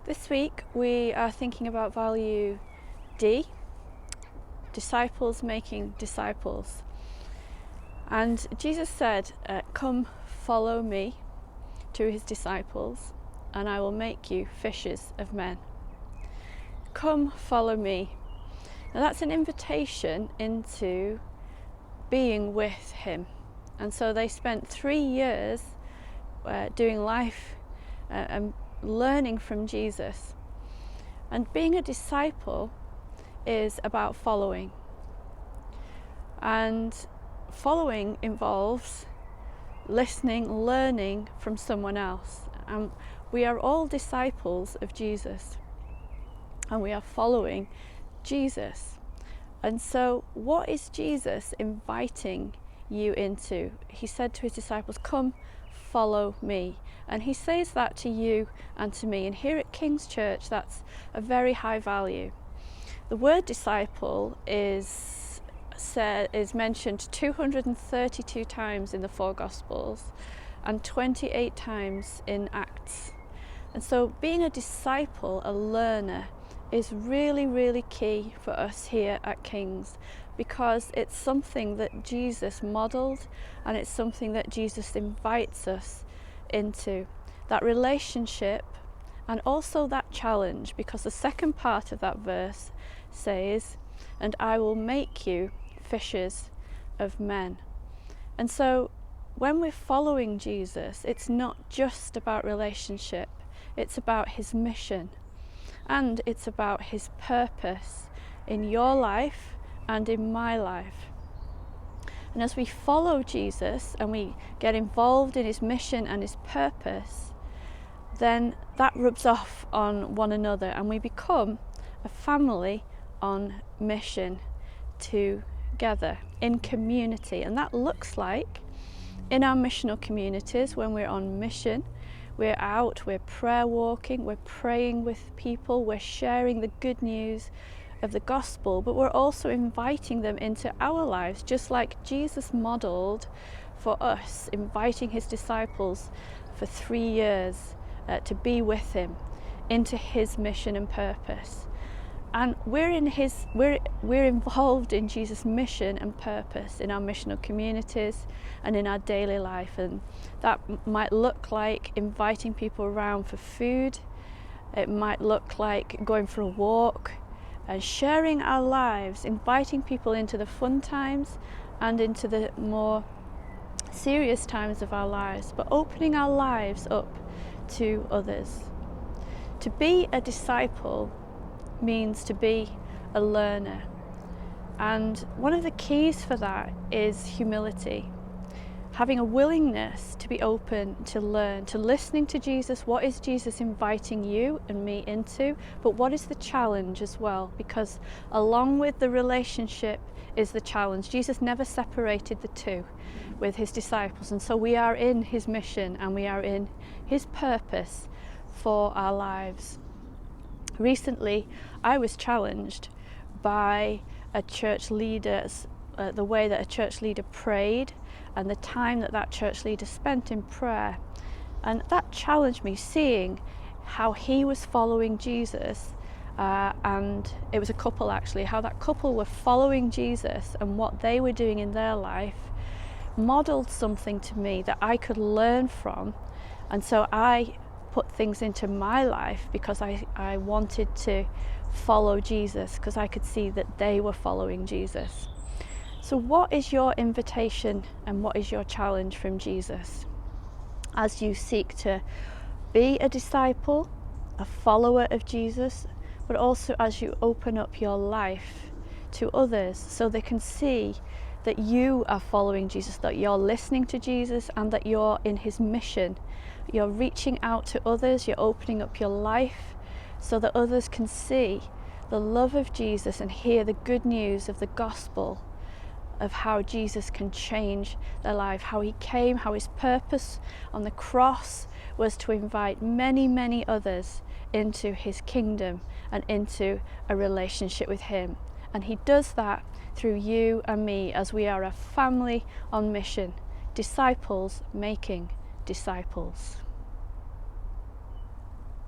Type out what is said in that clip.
This week we are thinking about value D, disciples making disciples. And Jesus said, come follow me, to his disciples, and I will make you fishers of men. Come follow me. Now that's an invitation into being with him. And so they spent 3 years doing life and learning from Jesus. And being a disciple is about following. And following involves listening, learning from someone else. And we are all disciples of Jesus. And we are following Jesus. And so what is Jesus inviting you into? He said to his disciples, come follow me. And he says that to you and to me. And here at King's Church, that's a very high value. The word disciple is mentioned 232 times in the 4 Gospels and 28 times in Acts. And so being a disciple, a learner, is really, really key for us here at King's, because it's something that Jesus modelled and it's something that Jesus invites us into. That relationship and also that challenge, because the second part of that verse says, and I will make you fishers of men. And so when we're following Jesus, it's not just about relationship, it's about his mission and it's about his purpose in your life and in my life. And as we follow Jesus and we get involved in his mission and his purpose, then that rubs off on one another and we become a family on mission together in community. And that looks like in our missional communities when we're on mission. We're out, we're prayer walking, we're praying with people, we're sharing the good news of the gospel, but we're also inviting them into our lives, just like Jesus modelled for us, inviting his disciples for 3 years to be with him into his mission and purpose. And we're involved in Jesus' mission and purpose in our missional communities and in our daily life. And that might look like inviting people around for food. It might look like going for a walk and sharing our lives, inviting people into the fun times and into the more serious times of our lives, but opening our lives up to others. To be a disciple means to be a learner, and one of the keys for that is humility, having a willingness to be open to learn, to listening to Jesus. What is Jesus inviting you and me into, but what is the challenge as well, because along with the relationship is the challenge. Jesus never separated the two with his disciples, and so we are in his mission and we are in his purpose for our lives. Recently, I was challenged by a church leader's, the way that a church leader prayed and the time that that church leader spent in prayer. And that challenged me, seeing how he was following Jesus, and it was a couple actually, how that couple were following Jesus and what they were doing in their life modelled something to me that I could learn from. And so I put things into my life because I wanted to follow Jesus, because I could see that they were following Jesus. So what is your invitation and what is your challenge from Jesus as you seek to be a disciple, a follower of Jesus, but also as you open up your life to others so they can see that you are following Jesus, that you're listening to Jesus and that you're in his mission. You're reaching out to others, you're opening up your life so that others can see the love of Jesus and hear the good news of the gospel of how Jesus can change their life, how he came, how his purpose on the cross was to invite many, many others into his kingdom and into a relationship with him. And he does that through you and me as we are a family on mission, disciples making disciples.